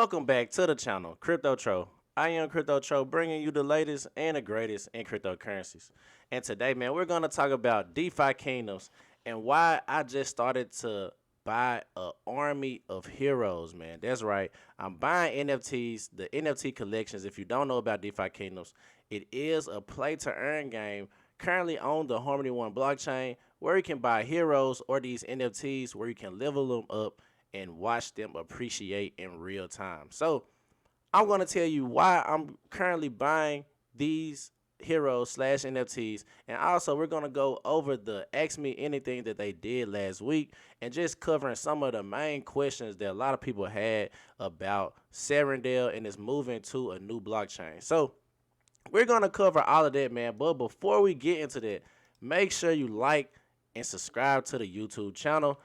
Welcome back to the channel, Crypto Tro. I am Crypto Tro, bringing you the latest and the greatest in cryptocurrencies. And today, man, we're going to talk about DeFi kingdoms and why I just started to buy an army of heroes, man. That's right. I'm buying NFTs, the NFT collections. If you don't know about DeFi kingdoms, it is a play to earn game currently on the Harmony One blockchain where you can buy heroes or these NFTs where you can level them up and watch them appreciate in real time. So I'm going to tell you why I'm currently buying these heroes slash NFTs. And also we're going to go over the Ask Me Anything that they did last week and just covering some of the main questions that a lot of people had about Serendale and its moving to a new blockchain. So we're going to cover all of that, man. But before we get into that, make sure you like and subscribe to the YouTube channel.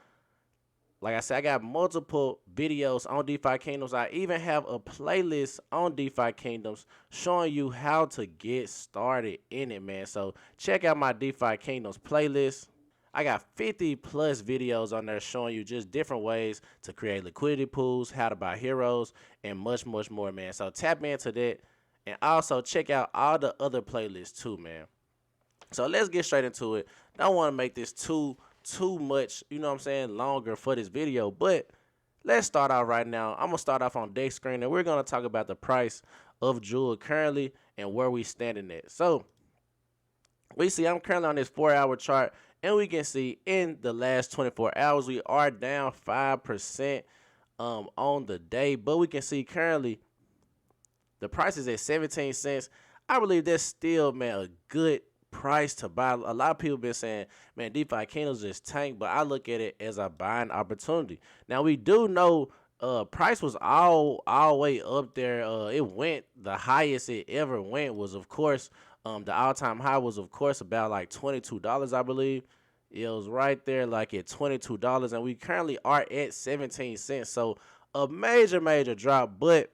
Like I said, I got multiple videos on DeFi Kingdoms. I even have a playlist on DeFi Kingdoms showing you how to get started in it, man. So check out my DeFi Kingdoms playlist. I got 50 plus videos on there showing you just different ways to create liquidity pools, how to buy heroes, and much, much more, man. So tap into that and also check out all the other playlists too, man. So let's get straight into it. Don't want to make this too much, you know what I'm saying, longer for this video, but let's start out right now. I'm gonna start off on day screen and we're gonna talk about the price of Jewel currently and where we standing at. So we see I'm currently on this 4-hour chart and we can see in the last 24 hours we are down 5% on the day, but we can see currently the price is at 17 cents. I believe that's still, man, a good price to buy. A lot of people been saying, man, DeFi Kingdoms just tanked, but I look at it as a buying opportunity. Now we do know price was all way up there. It went, the highest it ever went was of course the all-time high was of course about like $22, I believe. It was right there like at $22, and we currently are at 17 cents. So a major drop, but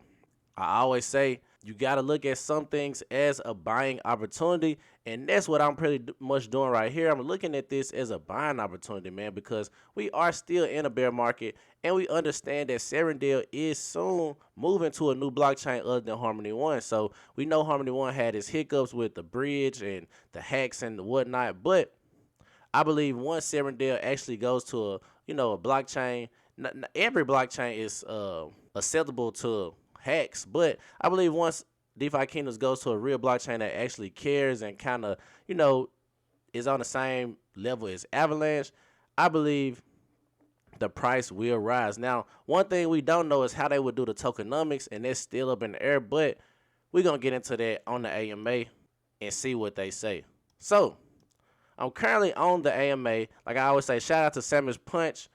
I always say you got to look at some things as a buying opportunity, and that's what I'm pretty much doing right here. I'm looking at this as a buying opportunity, man, because we are still in a bear market, and we understand that Serendale is soon moving to a new blockchain other than Harmony One. So we know Harmony One had its hiccups with the bridge and the hacks and the whatnot, but I believe once Serendale actually goes to a blockchain, every blockchain is acceptable to hacks, but I believe once DeFi Kingdoms goes to a real blockchain that actually cares and kind of is on the same level as Avalanche, I believe the price will rise. Now, one thing we don't know is how they would do the tokenomics, and that's still up in the air, but we're gonna get into that on the AMA and see what they say. So I'm currently on the AMA. Like I always say, shout out to Savage Punch.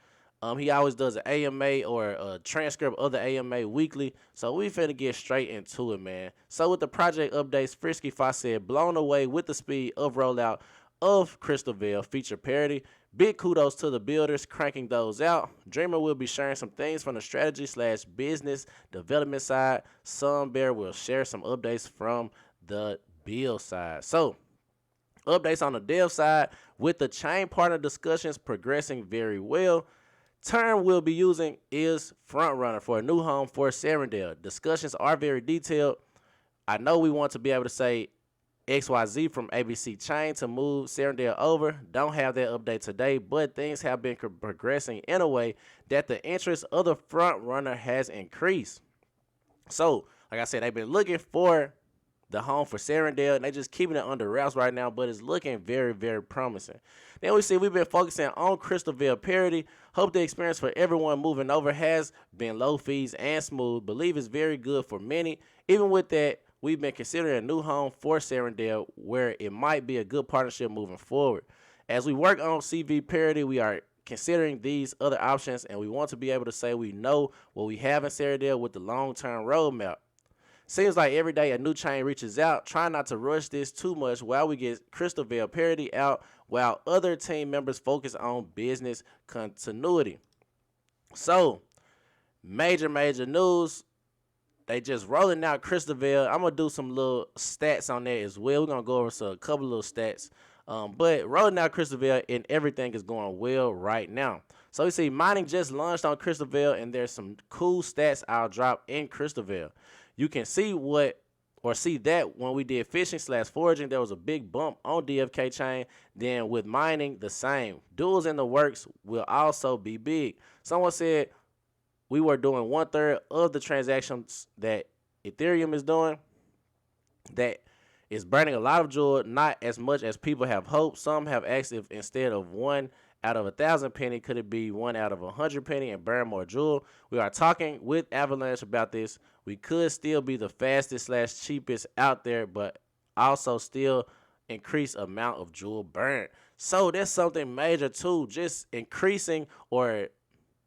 He always does an AMA or a transcript of the AMA weekly. So we finna get straight into it, man. So with the project updates, Frisky Fox said, blown away with the speed of rollout of Crystalvale feature parity. Big kudos to the builders cranking those out. Dreamer will be sharing some things from the strategy / business development side. Sunbear will share some updates from the build side. So updates on the dev side with the chain partner discussions progressing very well. Term we'll be using is Frontrunner for a new home for Serendale. Discussions are very detailed. I know we want to be able to say XYZ from ABC Chain to move Serendale over. Don't have that update today, but things have been progressing in a way that the interest of the Frontrunner has increased. So, like I said, they've been looking for the home for Serendale, and they just keeping it under wraps right now, but it's looking very promising. Then we see we've been focusing on Crystalvale parity. Hope the experience for everyone moving over has been low fees and smooth. Believe it's very good for many. Even with that, we've been considering a new home for Serendale where it might be a good partnership moving forward. As we work on CV parity, we are considering these other options, and we want to be able to say we know what we have in Serendale with the long-term roadmap. Seems like every day a new chain reaches out. Try not to rush this too much while we get Crystalvale parity out while other team members focus on business continuity. So, major news. They just rolling out Crystalvale. I'm going to do some little stats on that as well. We're going to go over a couple little stats. But rolling out Crystalvale and everything is going well right now. So you see, mining just launched on Crystalvale, and there's some cool stats I'll drop in Crystalvale. You can see that when we did fishing / foraging, there was a big bump on DFK chain. Then with mining, the same. Duels in the works will also be big. Someone said we were doing 1/3 of the transactions that Ethereum is doing. That is burning a lot of jewel, not as much as people have hoped. Some have asked if instead of 1 out of 1,000 penny, could it be 1 out of 100 penny and burn more jewel? We are talking with Avalanche about this. We could still be the fastest / cheapest out there, but also still increase amount of jewel burn. So that's something major too, just increasing or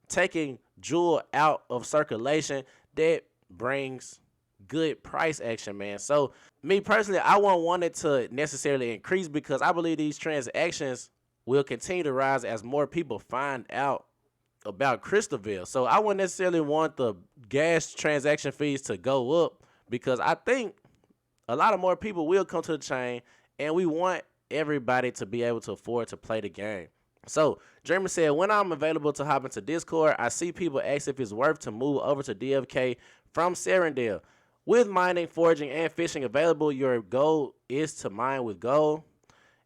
taking jewel out of circulation that brings good price action, man. So me personally, I won't want it to necessarily increase because I believe these transactions will continue to rise as more people find out about Crystalvale. So I wouldn't necessarily want the gas transaction fees to go up because I think a lot of more people will come to the chain, and we want everybody to be able to afford to play the game. So Dreamer said, when I'm available to hop into Discord, I see people ask if it's worth to move over to DFK from Serendale. With mining, foraging, and fishing available, your goal is to mine with gold.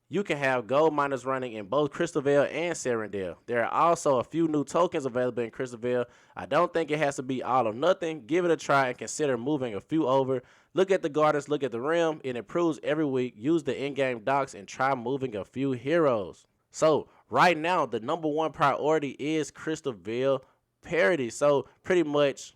You can have gold miners running in both Crystalvale and Serendale. There are also a few new tokens available in Crystalvale. I don't think it has to be all or nothing. Give it a try and consider moving a few over. Look at the gardens, look at the rim. It improves every week. Use the in-game docks and try moving a few heroes. So right now, the #1 priority is Crystalvale parity. So pretty much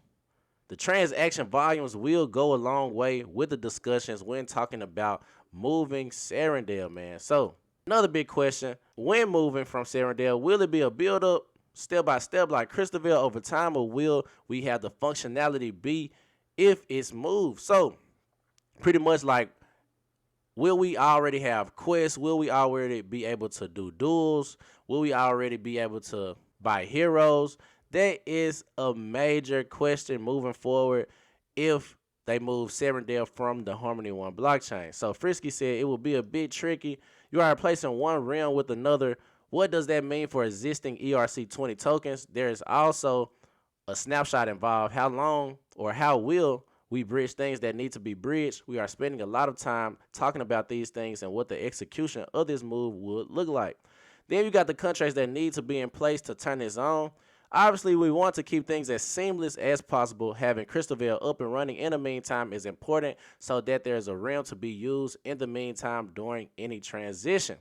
the transaction volumes will go a long way with the discussions when talking about moving Serendale, man. So another big question, when moving from Serendale, will it be a build up step by step like Crystalvale over time, or will we have the functionality be if it's moved? So pretty much like, will we already have quests? Will we already be able to do duels? Will we already be able to buy heroes? That is a major question moving forward if they move Serendale from the Harmony 1 blockchain. So Frisky said it will be a bit tricky. You are replacing one realm with another. What does that mean for existing ERC20 tokens? There is also a snapshot involved. How long or how will we bridge things that need to be bridged? We are spending a lot of time talking about these things and what the execution of this move would look like. Then you got the contracts that need to be in place to turn this on. Obviously, we want to keep things as seamless as possible. Having Crystalvale up and running in the meantime is important so that there's a realm to be used in the meantime during any transition.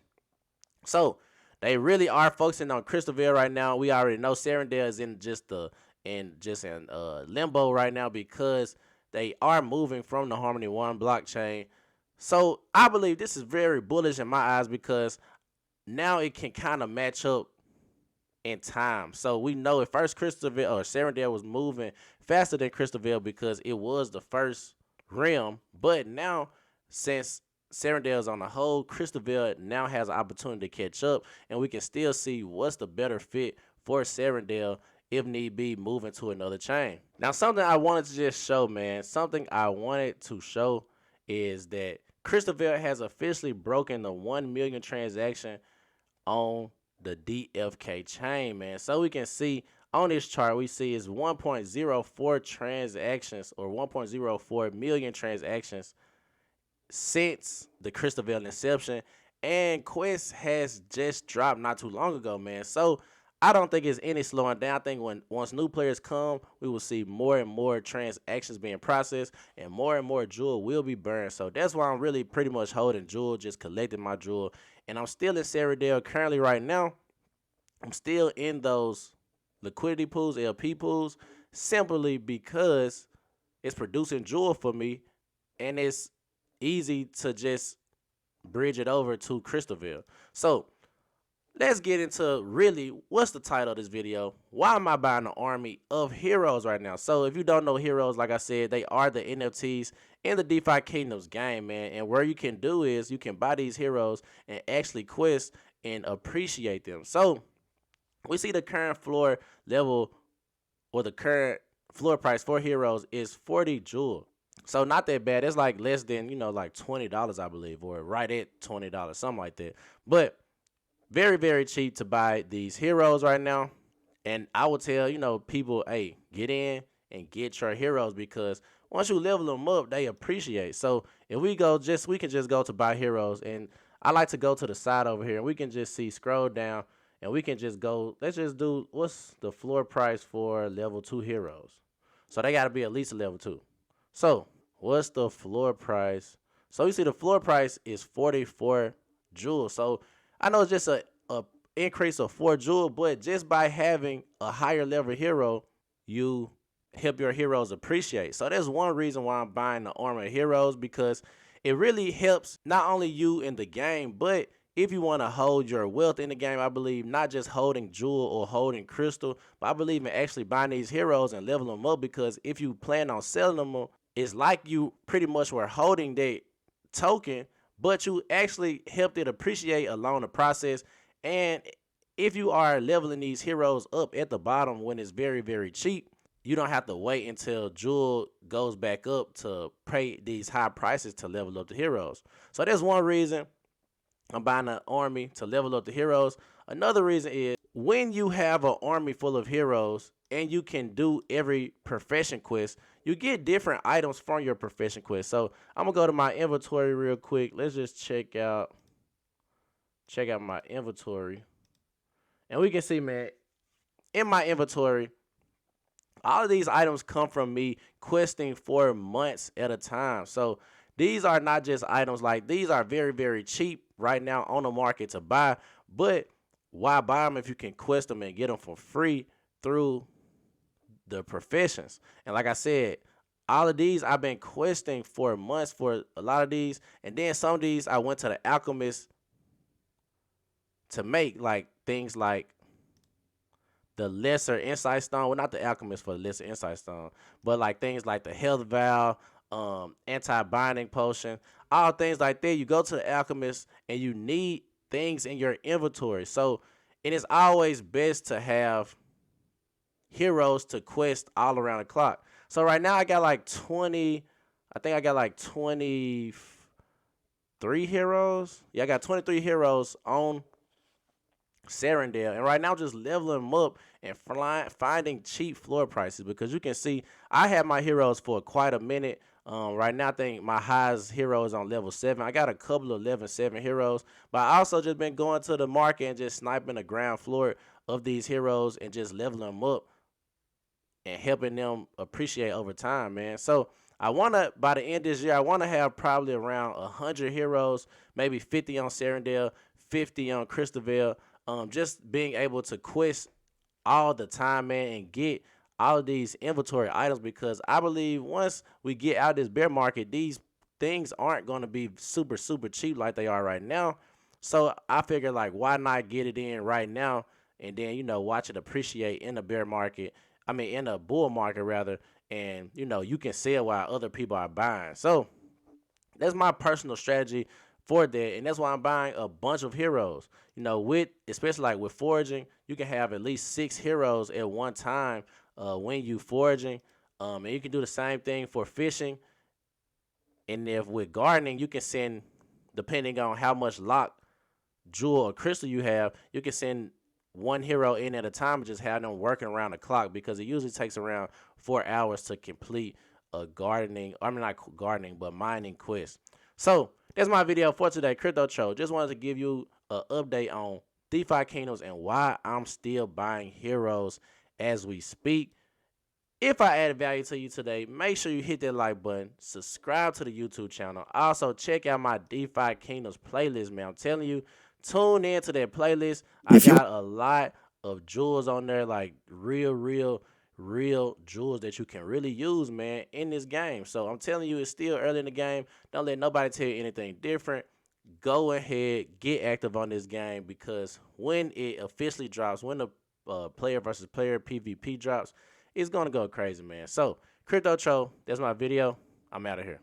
So they really are focusing on Crystalvale right now. We already know Serendale is in limbo right now because they are moving from the Harmony 1 blockchain. So I believe this is very bullish in my eyes because now it can kind of match up in time. So we know at first Crystalvale or Serendale was moving faster than Crystalvale because it was the first realm. But now, since Serendale is on the whole, Crystalvale now has an opportunity to catch up, and we can still see what's the better fit for Serendale if need be moving to another chain. Now, something I wanted to just show, man, is that Crystalvale has officially broken the 1 million transaction on the DFK chain, man. So we can see on this chart, we see is 1.04 transactions or 1.04 million transactions since the Crystalvale inception, and Quest has just dropped not too long ago, man. So I don't think it's any slowing down. I think once new players come, we will see more and more transactions being processed and more jewel will be burned. So that's why I'm really pretty much holding jewel, just collecting my jewel. And I'm still in Serendale currently right now. I'm still in those liquidity pools, LP pools, simply because it's producing jewel for me and it's easy to just bridge it over to Crystalvale. So let's get into really what's the title of this video. Why am I buying an army of heroes right now? So if you don't know heroes, like I said, they are the NFTs in the DeFi Kingdoms game, man. And where you can do is you can buy these heroes and actually quest and appreciate them. So we see the current floor level or the current floor price for heroes is 40 jewel. So not that bad. It's like less than, like $20, I believe, or right at $20, something like that. But very, very cheap to buy these heroes right now. And I would tell, people, hey, get in and get your heroes because once you level them up, they appreciate. So if we can just go to buy heroes. And I like to go to the side over here and we can just scroll down and we can just go, let's just do, what's the floor price for level 2 heroes? So they got to be at least a level 2. So what's the floor price? So you see the floor price is 44 jewels. So I know it's just a increase of 4 jewels, but just by having a higher level hero, you help your heroes appreciate. So that's one reason why I'm buying the armor of heroes, because it really helps not only you in the game, but if you want to hold your wealth in the game, I believe not just holding jewel or holding crystal, but I believe in actually buying these heroes and leveling them up, because if you plan on selling them, it's like you pretty much were holding that token, but you actually helped it appreciate along the process. And if you are leveling these heroes up at the bottom when it's very, very cheap, you don't have to wait until jewel goes back up to pay these high prices to level up the heroes. So that's one reason I'm buying an army to level up the heroes. Another reason is when you have an army full of heroes and you can do every profession quest, you get different items from your profession quest. So I'm gonna go to my inventory real quick. Let's just check out my inventory. And we can see, man, in my inventory, all of these items come from me questing for months at a time. So these are not just items, like these are very, very cheap right now on the market to buy. But why buy them if you can quest them and get them for free through the professions? And like I said, all of these I've been questing for months for a lot of these. And then some of these I went to the alchemist to make, like things like the lesser insight stone. Well, not the alchemist for the lesser insight stone, but like things like the health valve, anti-binding potion, all things like that. You go to the alchemist and you need things in your inventory. So it is always best to have heroes to quest all around the clock. So right now I got like 20, I think I got like 23 heroes. Yeah, I got 23 heroes on Serendale, and right now just leveling them up and finding cheap floor prices, because you can see I have my heroes for quite a minute. Right now I think my highest hero is on level 7. I got a couple of level 7 heroes, but I also just been going to the market and just sniping the ground floor of these heroes and just leveling them up and helping them appreciate over time, man. So I want to, by the end of this year, I want to have probably around 100 heroes, maybe 50 on Serendale, 50 on Crystalvale. Just being able to quest all the time, man, and get all of these inventory items, because I believe once we get out of this bear market, these things aren't going to be super, super cheap like they are right now. So I figure, like, why not get it in right now and then, watch it appreciate in the bear market. I mean, in the bull market, rather. And, you can sell while other people are buying. So that's my personal strategy for that, and that's why I'm buying a bunch of heroes. With especially like with foraging, you can have at least 6 heroes at one time when you foraging, and you can do the same thing for fishing. And if with gardening, you can send, depending on how much lock, jewel, or crystal you have, you can send one hero in at a time and just have them working around the clock, because it usually takes around 4 hours to complete a gardening, I mean not gardening, but mining quest. So that's my video for today, Crypto Cho. Just wanted to give you an update on DeFi Kingdoms and why I'm still buying heroes as we speak. If I added value to you today, make sure you hit that like button, subscribe to the YouTube channel. Also, check out my DeFi Kingdoms playlist, man. I'm telling you, tune in to that playlist. I got a lot of jewels on there, like real jewels that you can really use, man, in this game. So I'm telling you, it's still early in the game. Don't let nobody tell you anything different. Go ahead, get active on this game, because when it officially drops, when the player versus player PvP drops, it's going to go crazy, man. So, Crypto Cho, that's my video. I'm out of here.